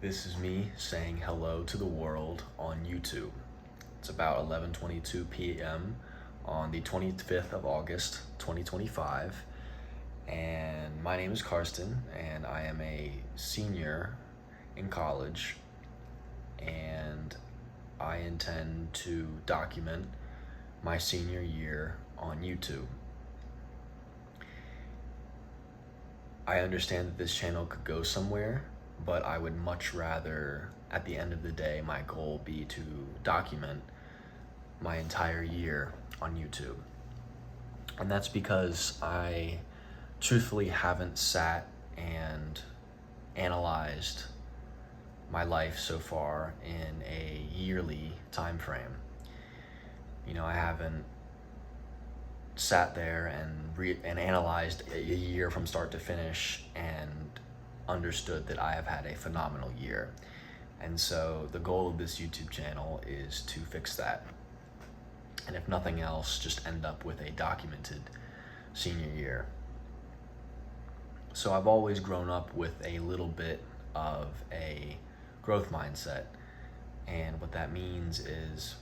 This is me saying hello to the world on YouTube. It's about 11:22 p.m. on the 25th of August, 2025, and my name is Karsten, and I am a senior in college, and I intend to document my senior year on YouTube. I understand that this channel could go somewhere, but I would much rather, at the end of the day, my goal be to document my entire year on YouTube. And that's because I truthfully haven't sat and analyzed my life so far in a yearly time frame. I haven't sat there and analyzed a year from start to finish and understood that I have had a phenomenal year. And so the goal of this YouTube channel is to fix that. And if nothing else, just end up with a documented senior year. So I've always grown up with a little bit of a growth mindset. And what that means is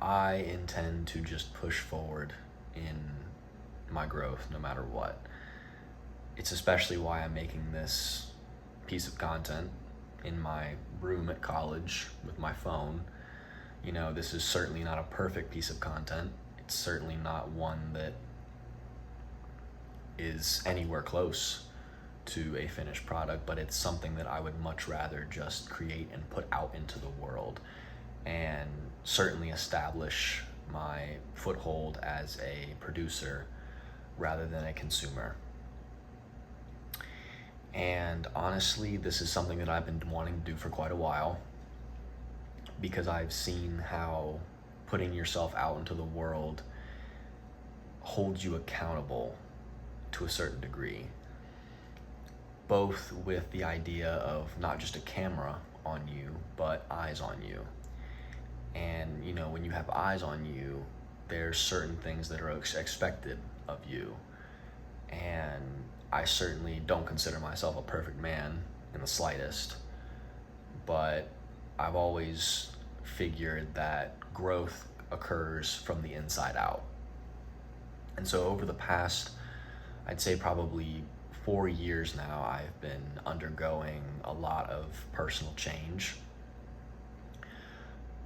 I intend to just push forward in my growth no matter what. It's especially why I'm making this piece of content in my room at college with my phone. This is certainly not a perfect piece of content. It's certainly not one that is anywhere close to a finished product, but it's something that I would much rather just create and put out into the world and certainly establish my foothold as a producer rather than a consumer. And honestly, this is something that I've been wanting to do for quite a while, because I've seen how putting yourself out into the world holds you accountable to a certain degree, both with the idea of not just a camera on you, but eyes on you. And when you have eyes on you, there's certain things that are expected of you. And I certainly don't consider myself a perfect man in the slightest, but I've always figured that growth occurs from the inside out. And so over the past, I'd say probably 4 years now, I've been undergoing a lot of personal change.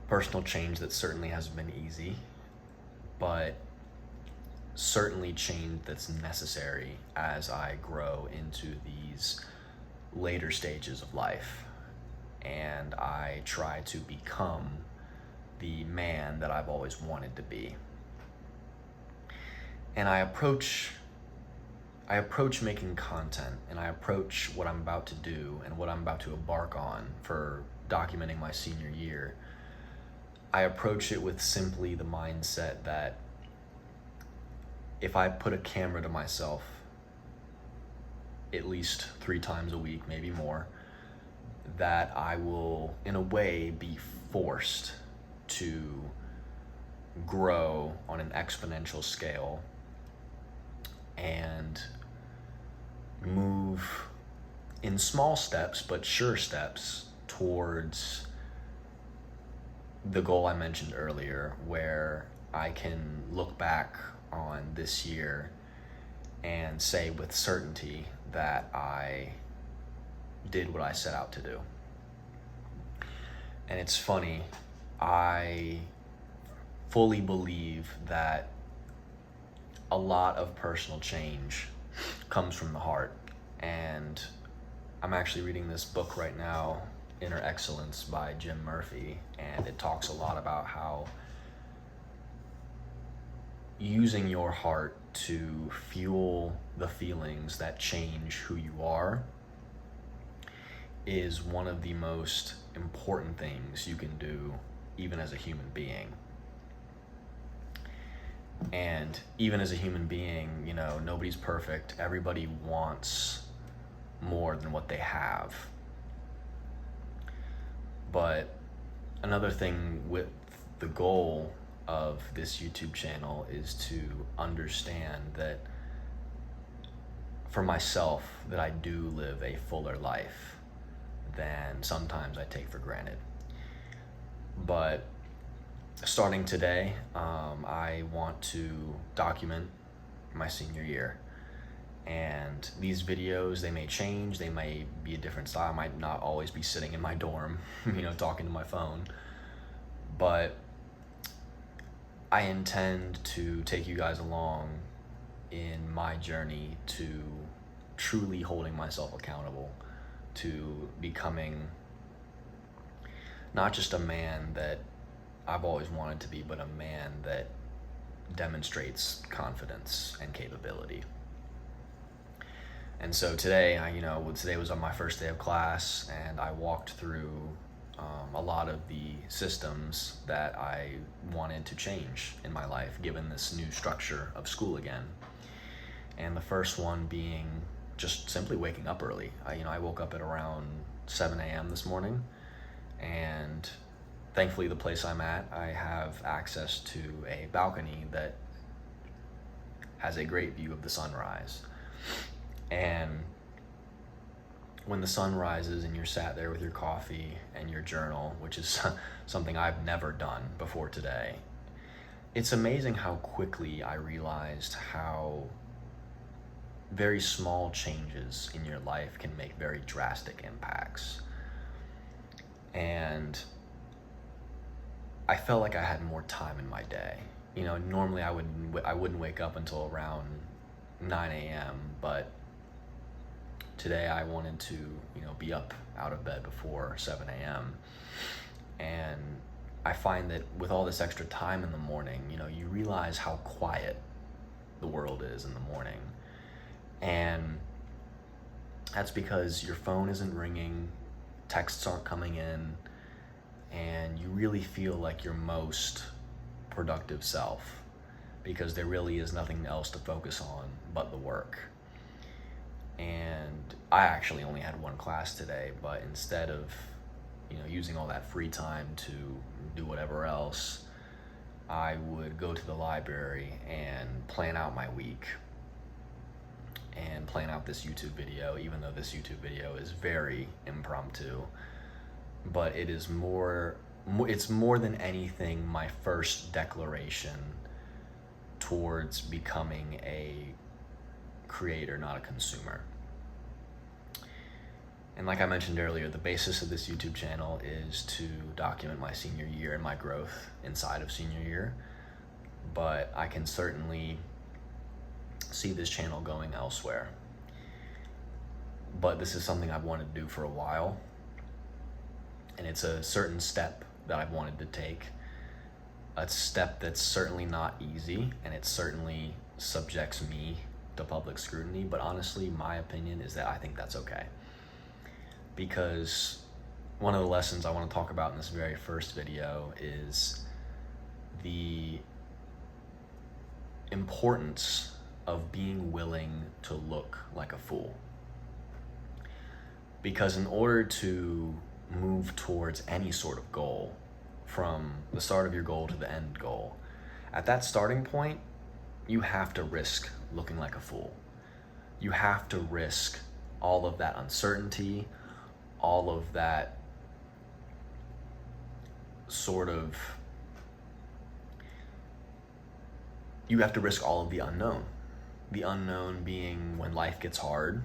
Personal change that certainly hasn't been easy, but certainly change that's necessary as I grow into these later stages of life. And I try to become the man that I've always wanted to be. And I approach making content, and I approach what I'm about to do and what I'm about to embark on for documenting my senior year. I approach it with simply the mindset that if I put a camera to myself at least 3 times a week, maybe more, that I will, in a way, be forced to grow on an exponential scale and move in small steps, but sure steps, towards the goal I mentioned earlier, where I can look back on this year and say with certainty that I did what I set out to do. And it's funny, I fully believe that a lot of personal change comes from the heart. And I'm actually reading this book right now, Inner Excellence by Jim Murphy, and it talks a lot about how using your heart to fuel the feelings that change who you are is one of the most important things you can do, even as a human being. And even as a human being, nobody's perfect. Everybody wants more than what they have. But another thing with the goal of this YouTube channel is to understand that for myself, that I do live a fuller life. than sometimes I take for granted. But starting today, I want to document my senior year. And these videos, they may change, they may be a different style. I might not always be sitting in my dorm, talking to my phone. But I intend to take you guys along in my journey to truly holding myself accountable, to becoming not just a man that I've always wanted to be, but a man that demonstrates confidence and capability. And so today, today was on my first day of class, and I walked through a lot of the systems that I wanted to change in my life, given this new structure of school again. And the first one being just simply waking up early. I woke up at around 7 a.m. this morning, and thankfully the place I'm at, I have access to a balcony that has a great view of the sunrise. And when the sun rises and you're sat there with your coffee and your journal, which is something I've never done before today, it's amazing how quickly I realized how very small changes in your life can make very drastic impacts. And I felt like I had more time in my day. Normally I wouldn't wake up until around 9 a.m., but today I wanted to, be up out of bed before 7 a.m. And I find that with all this extra time in the morning, you realize how quiet the world is in the morning. And that's because your phone isn't ringing, texts aren't coming in, and you really feel like your most productive self, because there really is nothing else to focus on but the work. And I actually only had one class today, but instead of, using all that free time to do whatever else, I would go to the library and plan out my week and plan out this YouTube video, even though this YouTube video is very impromptu. But it is it's more than anything my first declaration towards becoming a creator, not a consumer. And like I mentioned earlier, the basis of this YouTube channel is to document my senior year and my growth inside of senior year. But I can certainly see this channel going elsewhere. But this is something I've wanted to do for a while. And it's a certain step that I've wanted to take. A step that's certainly not easy, and it certainly subjects me to public scrutiny. But honestly, my opinion is that I think that's okay. Because one of the lessons I want to talk about in this very first video is the importance of being willing to look like a fool. Because in order to move towards any sort of goal, from the start of your goal to the end goal, at that starting point, you have to risk looking like a fool. You have to risk all of that uncertainty, all of that you have to risk all of the unknown. The unknown being when life gets hard.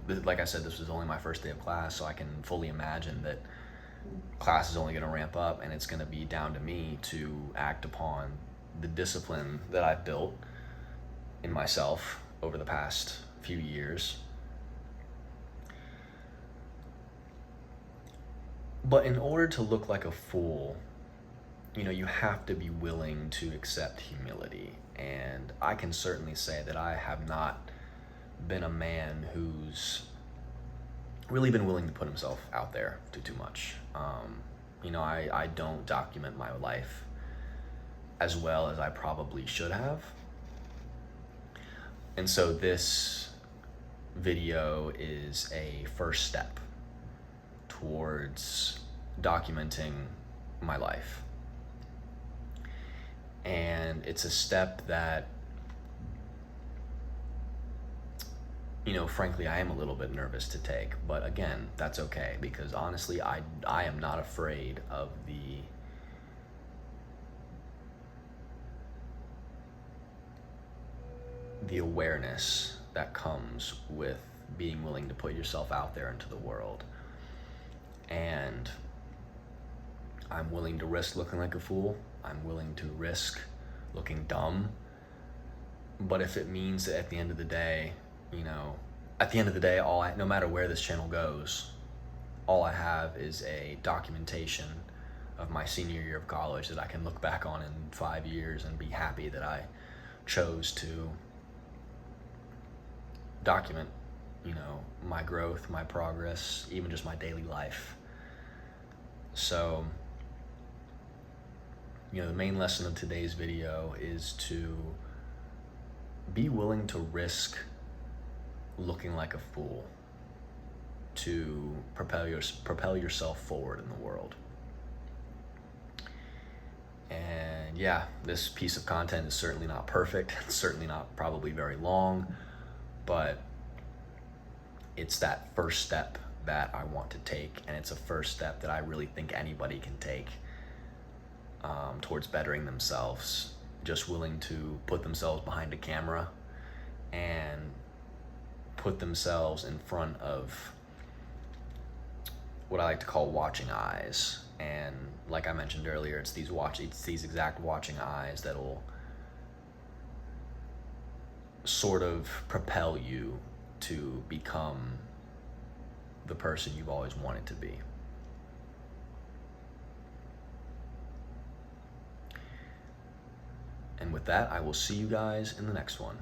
Like I said, this was only my first day of class, so I can fully imagine that class is only going to ramp up, and it's going to be down to me to act upon the discipline that I've built in myself over the past few years. But in order to look like a fool, you have to be willing to accept humility. And I can certainly say that I have not been a man who's really been willing to put himself out there too much. I don't document my life as well as I probably should have. And so this video is a first step towards documenting my life. And it's a step that frankly, I am a little bit nervous to take, but again, that's okay, because honestly, I am not afraid of the awareness that comes with being willing to put yourself out there into the world. And I'm willing to risk looking like a fool. I'm willing to risk looking dumb. But if it means that at the end of the day, no matter where this channel goes, all I have is a documentation of my senior year of college that I can look back on in 5 years and be happy that I chose to document, my growth, my progress, even just my daily life. So, the main lesson of today's video is to be willing to risk looking like a fool to propel yourself forward in the world. And yeah, this piece of content is certainly not perfect. It's certainly not probably very long, but it's that first step that I want to take, and it's a first step that I really think anybody can take towards bettering themselves, just willing to put themselves behind a camera and put themselves in front of what I like to call watching eyes. And like I mentioned earlier, it's these exact watching eyes that'll sort of propel you to become the person you've always wanted to be. And with that, I will see you guys in the next one.